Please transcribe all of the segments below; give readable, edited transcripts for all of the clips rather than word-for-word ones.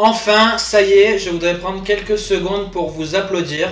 Enfin, ça y est, je voudrais prendre quelques secondes pour vous applaudir.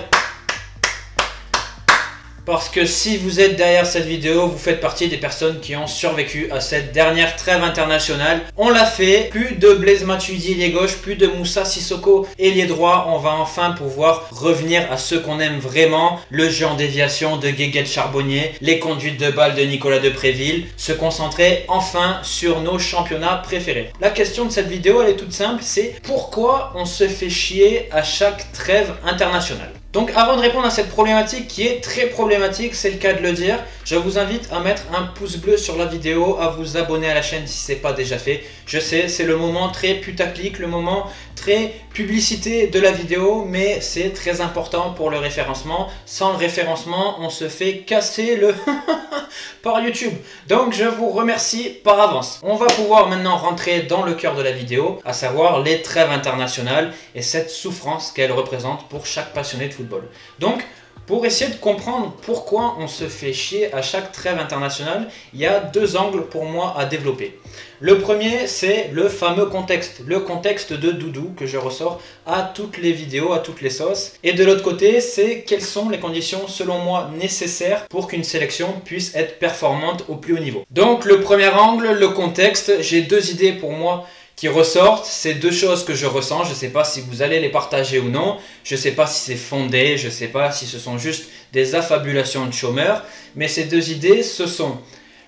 Parce que si vous êtes derrière cette vidéo, vous faites partie des personnes qui ont survécu à cette dernière trêve internationale. On l'a fait, plus de Blaise Matuidi ailier gauche, plus de Moussa Sissoko ailier droit. On va enfin pouvoir revenir à ce qu'on aime vraiment, le jeu en déviation de Guéguette Charbonnier, les conduites de balles de Nicolas Depréville, se concentrer enfin sur nos championnats préférés. La question de cette vidéo, elle est toute simple, c'est pourquoi on se fait chier à chaque trêve internationale? Donc avant de répondre à cette problématique qui est très problématique, c'est le cas de le dire, je vous invite à mettre un pouce bleu sur la vidéo, à vous abonner à la chaîne si ce n'est pas déjà fait. Je sais, c'est le moment très putaclic, le moment très publicité de la vidéo, mais c'est très important pour le référencement. Sans le référencement, on se fait casser le par YouTube. Donc je vous remercie par avance. On va pouvoir maintenant rentrer dans le cœur de la vidéo, à savoir les trêves internationales et cette souffrance qu'elles représentent pour chaque passionné de football. Donc, pour essayer de comprendre pourquoi on se fait chier à chaque trêve internationale, il y a deux angles pour moi à développer. Le premier, c'est le fameux contexte, le contexte de Doudou que je ressors à toutes les vidéos, à toutes les sauces. Et de l'autre côté, c'est quelles sont les conditions, selon moi, nécessaires pour qu'une sélection puisse être performante au plus haut niveau. Donc, le premier angle, le contexte, j'ai deux idées pour moi qui ressortent, c'est deux choses que je ressens, je ne sais pas si vous allez les partager ou non, je ne sais pas si c'est fondé, je ne sais pas si ce sont juste des affabulations de chômeurs, mais ces deux idées, ce sont...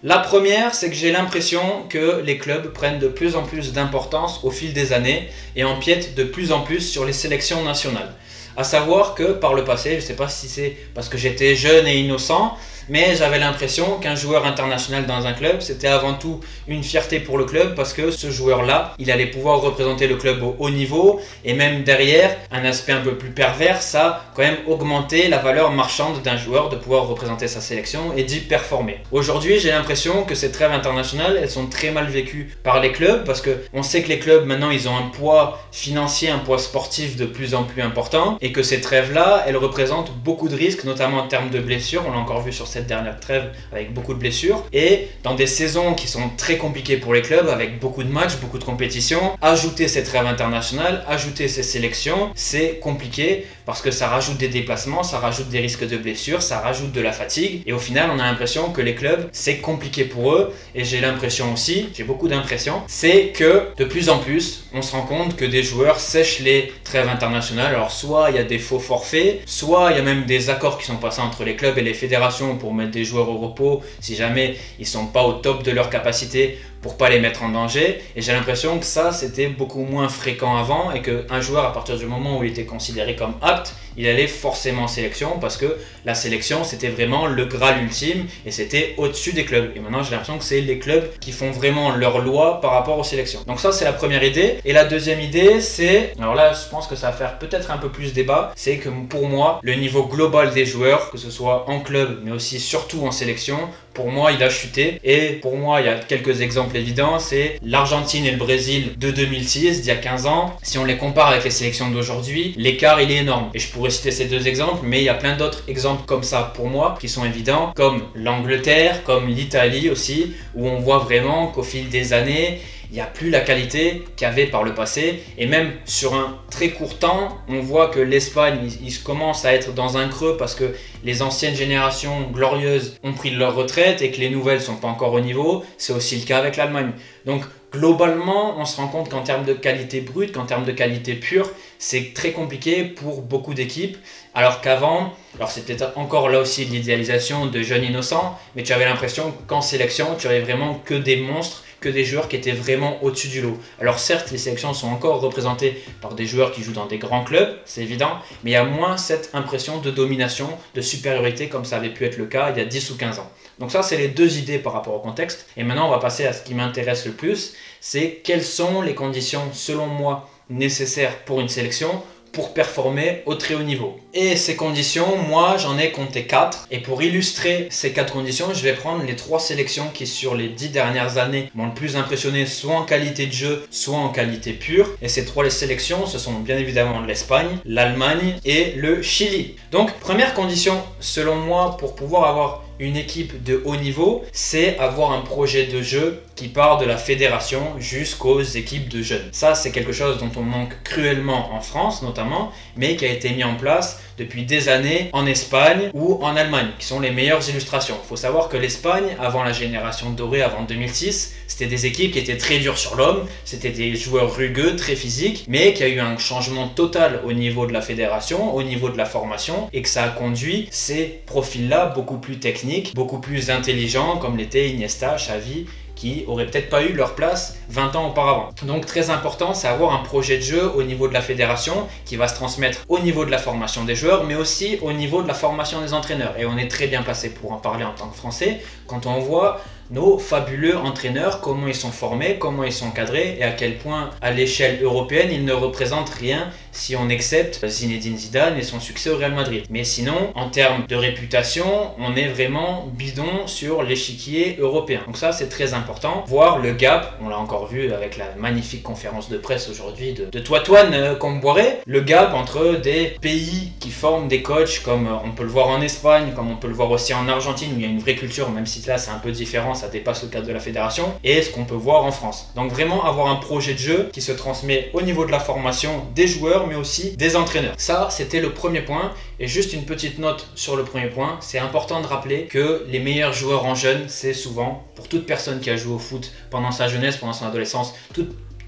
La première, c'est que j'ai l'impression que les clubs prennent de plus en plus d'importance au fil des années et empiètent de plus en plus sur les sélections nationales. À savoir que par le passé, je ne sais pas si c'est parce que j'étais jeune et innocent, mais j'avais l'impression qu'un joueur international dans un club, c'était avant tout une fierté pour le club parce que ce joueur-là, il allait pouvoir représenter le club au haut niveau et même derrière, un aspect un peu plus pervers, ça a quand même augmenté la valeur marchande d'un joueur de pouvoir représenter sa sélection et d'y performer. Aujourd'hui, j'ai l'impression que ces trêves internationales, elles sont très mal vécues par les clubs parce qu'on sait que les clubs maintenant, ils ont un poids financier, un poids sportif de plus en plus important et que ces trêves-là, elles représentent beaucoup de risques, notamment en termes de blessures, on l'a encore vu sur cette dernière trêve avec beaucoup de blessures et dans des saisons qui sont très compliquées pour les clubs avec beaucoup de matchs, beaucoup de compétitions, ajouter ces trêves internationales, ajouter ces sélections, c'est compliqué parce que ça rajoute des déplacements, ça rajoute des risques de blessures, ça rajoute de la fatigue et au final on a l'impression que les clubs c'est compliqué pour eux et j'ai l'impression aussi, j'ai beaucoup d'impressions, c'est que de plus en plus on se rend compte que des joueurs sèchent les trêves internationales. Alors soit il y a des faux forfaits, soit il y a même des accords qui sont passés entre les clubs et les fédérations pour mettre des joueurs au repos si jamais ils sont pas au top de leur capacité pour pas les mettre en danger et j'ai l'impression que ça c'était beaucoup moins fréquent avant et qu'un joueur à partir du moment où il était considéré comme apte il allait forcément en sélection parce que la sélection c'était vraiment le Graal ultime et c'était au-dessus des clubs et maintenant j'ai l'impression que c'est les clubs qui font vraiment leur loi par rapport aux sélections. Donc ça c'est la première idée et la deuxième idée c'est, alors là je pense que ça va faire peut-être un peu plus débat, c'est que pour moi le niveau global des joueurs, que ce soit en club mais aussi surtout en sélection, pour moi il a chuté et pour moi il y a quelques exemples évidents, c'est l'Argentine et le Brésil de 2006, d'il y a 15 ans. Si on les compare avec les sélections d'aujourd'hui, l'écart il est énorme et je pourrais citer ces deux exemples mais il y a plein d'autres exemples comme ça pour moi qui sont évidents, comme l'Angleterre, comme l'Italie aussi, où on voit vraiment qu'au fil des années il n'y a plus la qualité qu'il y avait par le passé et même sur un très court temps on voit que l'Espagne il commence à être dans un creux parce que les anciennes générations glorieuses ont pris leur retraite et que les nouvelles sont pas encore au niveau. C'est aussi le cas avec l'Allemagne. Donc globalement on se rend compte qu'en termes de qualité brute, qu'en termes de qualité pure, c'est très compliqué pour beaucoup d'équipes alors qu'avant, alors c'est peut-être encore là aussi l'idéalisation de jeunes innocents, mais tu avais l'impression qu'en sélection tu avais vraiment que des monstres, que des joueurs qui étaient vraiment au-dessus du lot. Alors certes, les sélections sont encore représentées par des joueurs qui jouent dans des grands clubs, c'est évident, mais il y a moins cette impression de domination, de supériorité comme ça avait pu être le cas il y a 10 ou 15 ans. Donc ça, c'est les deux idées par rapport au contexte. Et maintenant, on va passer à ce qui m'intéresse le plus, c'est quelles sont les conditions, selon moi, nécessaires pour une sélection pour performer au très haut niveau. Et ces conditions, moi j'en ai compté 4. Et pour illustrer ces 4 conditions, je vais prendre les 3 sélections qui sur les 10 dernières années m'ont le plus impressionné, soit en qualité de jeu, soit en qualité pure. Et ces 3 sélections, ce sont bien évidemment l'Espagne, l'Allemagne et le Chili. Donc première condition, selon moi, pour pouvoir avoir une équipe de haut niveau, c'est avoir un projet de jeu qui part de la fédération jusqu'aux équipes de jeunes. Ça, c'est quelque chose dont on manque cruellement en France notamment, mais qui a été mis en place depuis des années en Espagne ou en Allemagne, qui sont les meilleures illustrations. Il faut savoir que l'Espagne, avant la génération dorée, avant 2006, c'était des équipes qui étaient très dures sur l'homme, c'était des joueurs rugueux, très physiques, mais qu'il y a eu un changement total au niveau de la fédération, au niveau de la formation, et que ça a conduit ces profils-là beaucoup plus techniques, beaucoup plus intelligents, comme l'étaient Iniesta, Xavi, qui n'auraient peut-être pas eu leur place 20 ans auparavant. Donc très important, c'est avoir un projet de jeu au niveau de la fédération qui va se transmettre au niveau de la formation des joueurs, mais aussi au niveau de la formation des entraîneurs. Et on est très bien placé pour en parler en tant que Français quand on voit nos fabuleux entraîneurs, comment ils sont formés, comment ils sont cadrés et à quel point à l'échelle européenne ils ne représentent rien si on accepte Zinedine Zidane et son succès au Real Madrid. Mais sinon, en termes de réputation, on est vraiment bidon sur l'échiquier européen. Donc ça, c'est très important. Voir le gap, on l'a encore vu avec la magnifique conférence de presse aujourd'hui de Toitoine Comboiré, le gap entre des pays qui forment des coachs comme on peut le voir en Espagne, comme on peut le voir aussi en Argentine où il y a une vraie culture, même si là c'est un peu différent, ça dépasse le cadre de la fédération, et ce qu'on peut voir en France. Donc vraiment avoir un projet de jeu qui se transmet au niveau de la formation des joueurs, mais aussi des entraîneurs. Ça, c'était le premier point. Et juste une petite note sur le premier point, c'est important de rappeler que les meilleurs joueurs en jeune, c'est souvent, pour toute personne qui a joué au foot pendant sa jeunesse, pendant son adolescence, tout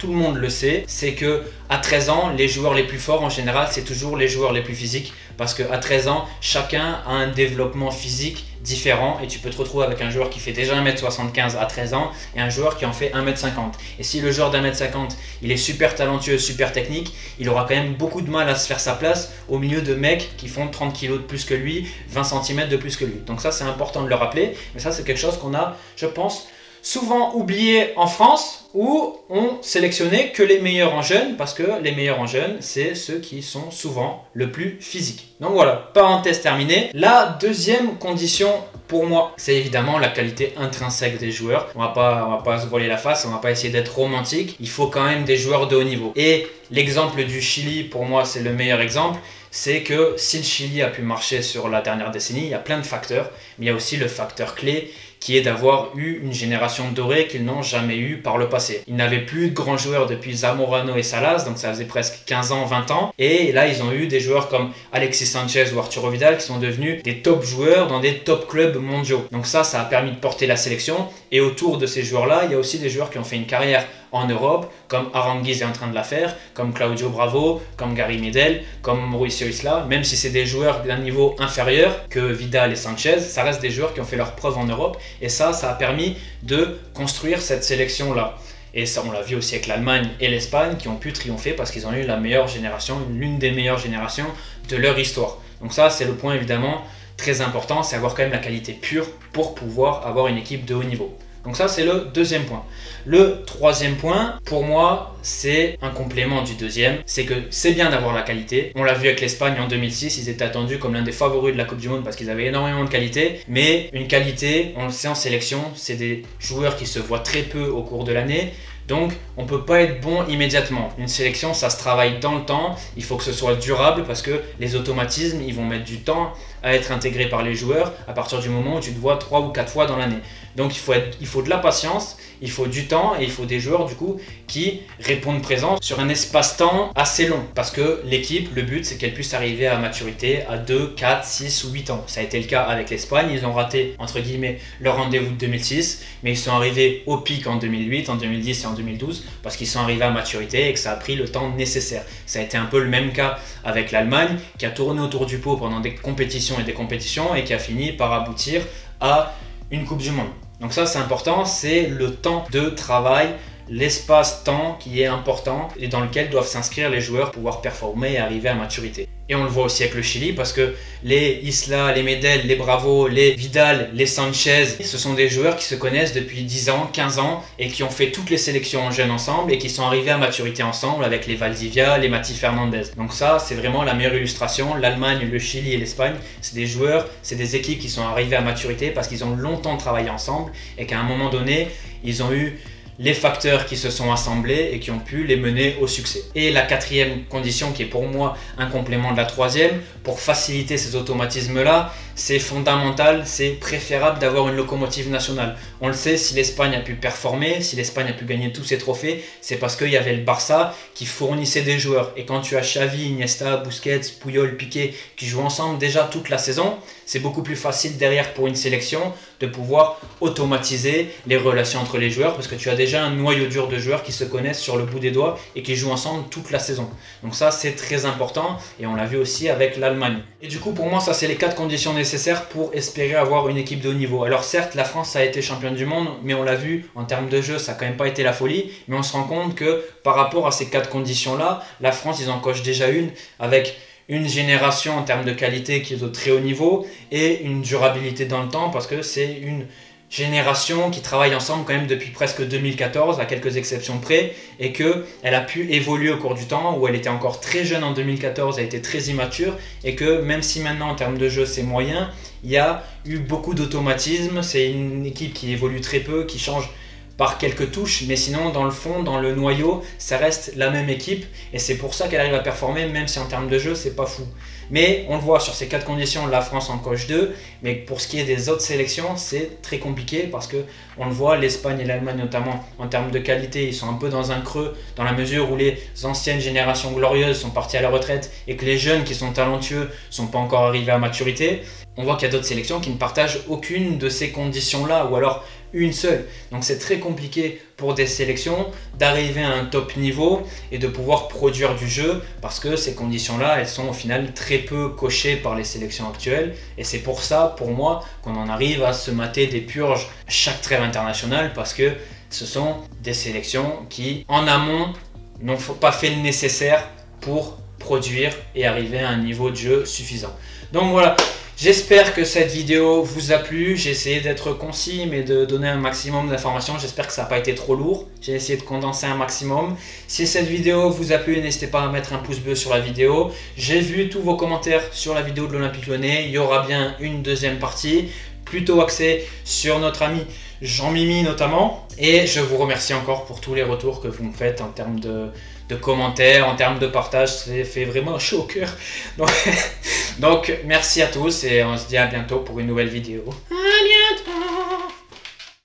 le monde le sait, c'est que à 13 ans, les joueurs les plus forts en général, c'est toujours les joueurs les plus physiques, parce qu'à 13 ans, chacun a un développement physique différent et tu peux te retrouver avec un joueur qui fait déjà 1m75 à 13 ans et un joueur qui en fait 1m50. Et si le joueur d'1m50, il est super talentueux, super technique, il aura quand même beaucoup de mal à se faire sa place au milieu de mecs qui font 30 kg de plus que lui, 20 cm de plus que lui. Donc ça, c'est important de le rappeler, mais ça, c'est quelque chose qu'on a, je pense, souvent oublié en France, où on sélectionnait que les meilleurs en jeunes, parce que les meilleurs en jeunes, c'est ceux qui sont souvent le plus physiques. Donc voilà, parenthèse terminée. La deuxième condition pour moi, c'est évidemment la qualité intrinsèque des joueurs. On va pas se voiler la face, on va pas essayer d'être romantique. Il faut quand même des joueurs de haut niveau. Et l'exemple du Chili, pour moi, c'est le meilleur exemple. C'est que si le Chili a pu marcher sur la dernière décennie, il y a plein de facteurs, mais il y a aussi le facteur clé qui est d'avoir eu une génération dorée qu'ils n'ont jamais eu par le passé. Ils n'avaient plus de grands joueurs depuis Zamorano et Salas, donc ça faisait presque 15 ans, 20 ans, et là ils ont eu des joueurs comme Alexis Sanchez ou Arturo Vidal qui sont devenus des top joueurs dans des top clubs mondiaux. Donc ça a permis de porter la sélection, et autour de ces joueurs-là, il y a aussi des joueurs qui ont fait une carrière en Europe, comme Aranguiz est en train de la faire, comme Claudio Bravo, comme Gary Medel, comme Mauricio Isla. Même si c'est des joueurs d'un niveau inférieur que Vidal et Sanchez, ça reste des joueurs qui ont fait leurs preuves en Europe, et ça a permis de construire cette sélection-là. Et ça, on l'a vu aussi avec l'Allemagne et l'Espagne qui ont pu triompher parce qu'ils ont eu la meilleure génération, l'une des meilleures générations de leur histoire. Donc ça, c'est le point évidemment très important, c'est avoir quand même la qualité pure pour pouvoir avoir une équipe de haut niveau. Donc ça, c'est le deuxième point. Le troisième point, pour moi, c'est un complément du deuxième. C'est que c'est bien d'avoir la qualité. On l'a vu avec l'Espagne en 2006, ils étaient attendus comme l'un des favoris de la Coupe du Monde parce qu'ils avaient énormément de qualité. Mais une qualité, on le sait en sélection, c'est des joueurs qui se voient très peu au cours de l'année. Donc, on ne peut pas être bon immédiatement. Une sélection, ça se travaille dans le temps. Il faut que ce soit durable parce que les automatismes, ils vont mettre du temps à être intégrés par les joueurs à partir du moment où tu te vois 3 ou 4 fois dans l'année. Donc, il faut de la patience, il faut du temps et il faut des joueurs du coup qui répondent présent sur un espace-temps assez long. Parce que l'équipe, le but, c'est qu'elle puisse arriver à maturité à 2, 4, 6 ou 8 ans. Ça a été le cas avec l'Espagne. Ils ont raté, entre guillemets, leur rendez-vous de 2006, mais ils sont arrivés au pic en 2008, en 2010 et en 2012 parce qu'ils sont arrivés à maturité et que ça a pris le temps nécessaire. Ça a été un peu le même cas avec l'Allemagne qui a tourné autour du pot pendant des compétitions et qui a fini par aboutir à une Coupe du Monde. Donc ça, c'est important, c'est le temps de travail, l'espace-temps qui est important et dans lequel doivent s'inscrire les joueurs pour pouvoir performer et arriver à maturité. Et on le voit aussi avec le Chili parce que les Isla, les Medel, les Bravo, les Vidal, les Sanchez, ce sont des joueurs qui se connaissent depuis 10 ans, 15 ans et qui ont fait toutes les sélections en jeunes ensemble et qui sont arrivés à maturité ensemble avec les Valdivia, les Mati Fernandez. Donc ça, c'est vraiment la meilleure illustration. L'Allemagne, le Chili et l'Espagne, c'est des joueurs, c'est des équipes qui sont arrivées à maturité parce qu'ils ont longtemps travaillé ensemble et qu'à un moment donné, ils ont eu les facteurs qui se sont assemblés et qui ont pu les mener au succès. Et la quatrième condition qui est pour moi un complément de la troisième, pour faciliter ces automatismes-là, c'est fondamental, c'est préférable d'avoir une locomotive nationale. On le sait, si l'Espagne a pu performer, si l'Espagne a pu gagner tous ses trophées, c'est parce qu'il y avait le Barça qui fournissait des joueurs. Et quand tu as Xavi, Iniesta, Busquets, Puyol, Piqué qui jouent ensemble déjà toute la saison, c'est beaucoup plus facile derrière pour une sélection de pouvoir automatiser les relations entre les joueurs parce que tu as déjà un noyau dur de joueurs qui se connaissent sur le bout des doigts et qui jouent ensemble toute la saison. Donc ça, c'est très important et on l'a vu aussi avec l'Allemagne. Et du coup, pour moi, ça, c'est les 4 conditions nécessaires pour espérer avoir une équipe de haut niveau. Alors certes, la France a été championne du monde, mais on l'a vu, en termes de jeu, ça n'a quand même pas été la folie. Mais on se rend compte que par rapport à ces 4 conditions-là, la France, ils en cochent déjà une avec une génération en termes de qualité qui est de très haut niveau et une durabilité dans le temps parce que c'est une génération qui travaille ensemble quand même depuis presque 2014 à quelques exceptions près et qu'elle a pu évoluer au cours du temps où elle était encore très jeune en 2014, elle était très immature et que même si maintenant en termes de jeu c'est moyen, il y a eu beaucoup d'automatisme, c'est une équipe qui évolue très peu, qui change par quelques touches, mais sinon dans le fond, dans le noyau, ça reste la même équipe et c'est pour ça qu'elle arrive à performer même si en termes de jeu c'est pas fou. Mais on le voit sur ces 4 conditions, la France en coche 2, mais pour ce qui est des autres sélections, c'est très compliqué parce que on le voit, l'Espagne et l'Allemagne notamment en termes de qualité, ils sont un peu dans un creux dans la mesure où les anciennes générations glorieuses sont parties à la retraite et que les jeunes qui sont talentueux sont pas encore arrivés à maturité. On voit qu'il y a d'autres sélections qui ne partagent aucune de ces conditions-là ou alors une seule. Donc c'est très compliqué pour des sélections d'arriver à un top niveau et de pouvoir produire du jeu parce que ces conditions-là, elles sont au final très peu cochées par les sélections actuelles et c'est pour ça, pour moi, qu'on en arrive à se mater des purges chaque trêve internationale parce que ce sont des sélections qui, en amont, n'ont pas fait le nécessaire pour produire et arriver à un niveau de jeu suffisant. Donc voilà. J'espère que cette vidéo vous a plu, j'ai essayé d'être concis mais de donner un maximum d'informations, j'espère que ça n'a pas été trop lourd, j'ai essayé de condenser un maximum. Si cette vidéo vous a plu, n'hésitez pas à mettre un pouce bleu sur la vidéo. J'ai vu tous vos commentaires sur la vidéo de l'Olympique Lyonnais, il y aura bien une deuxième partie, plutôt axée sur notre ami Jean-Mimi notamment. Et je vous remercie encore pour tous les retours que vous me faites en termes de commentaires, en termes de partage, ça fait vraiment chaud au cœur. Donc merci à tous et on se dit à bientôt pour une nouvelle vidéo.